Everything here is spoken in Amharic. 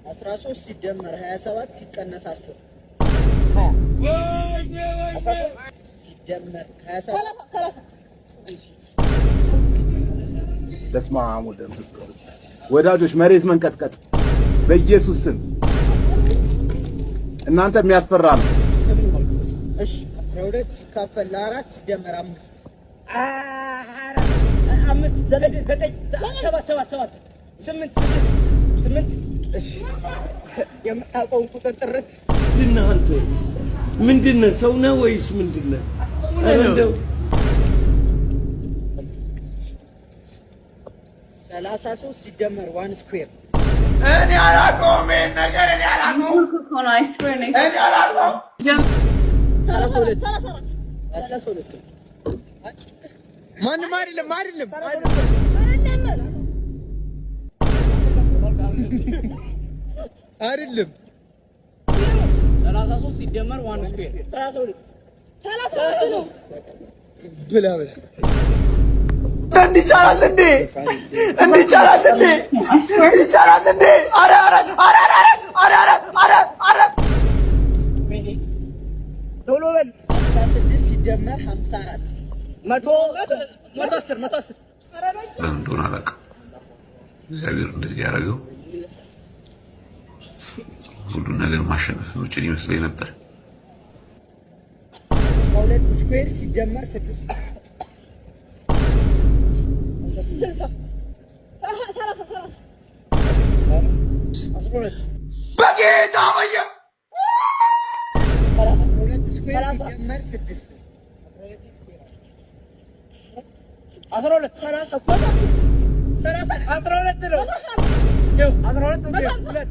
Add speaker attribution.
Speaker 1: 13 ሲደመር 27 ሲቀነስ 10 ሲደመር 27
Speaker 2: በስመ አብ ወወልድ ወመንፈስ ቅዱስ። ወዳጆች መሬት መንቀጥቀጥ በኢየሱስ ስም እናንተ የሚያስፈራ ነው።
Speaker 1: እሺ 12 ሲካፈል ለ4 ሲደመር 5 8 እሺ የምታውቀውን ቁጥር ጥርት
Speaker 3: ምንድነው? አንተ ምንድነው? ሰው ነህ ወይስ ምንድነው? እንደው
Speaker 1: 33 ሲደመር 1 ስኩዌር
Speaker 4: እኔ አላውቀውም። ይሄን ነገር እኔ አላውቀውም። እኔ አላውቀውም።
Speaker 1: 32
Speaker 4: ማንም አይደለም አይደለም
Speaker 1: 33 ሲደመር 1 ስኩዌር 32 ነው።
Speaker 4: ብላ እንዲቻላል እንዴ? እንዲቻላል እንዴ? ይቻላል እንዴ? አረ
Speaker 1: ቶሎ በል 16 ሲደመር 54 110
Speaker 5: ለምን እንደሆነ አላውቅም። እግዚአብሔር እንደዚህ ያደረገው ሁሉን ነገር ማሸነፍ ነው ጭን ይመስለኝ ነበር።
Speaker 1: 2 ስኩዌር ሲደመር 6 60
Speaker 4: በጌታ ወይ
Speaker 1: 12 ስኩዌር ሲደመር 6 12 30 12 ነው 12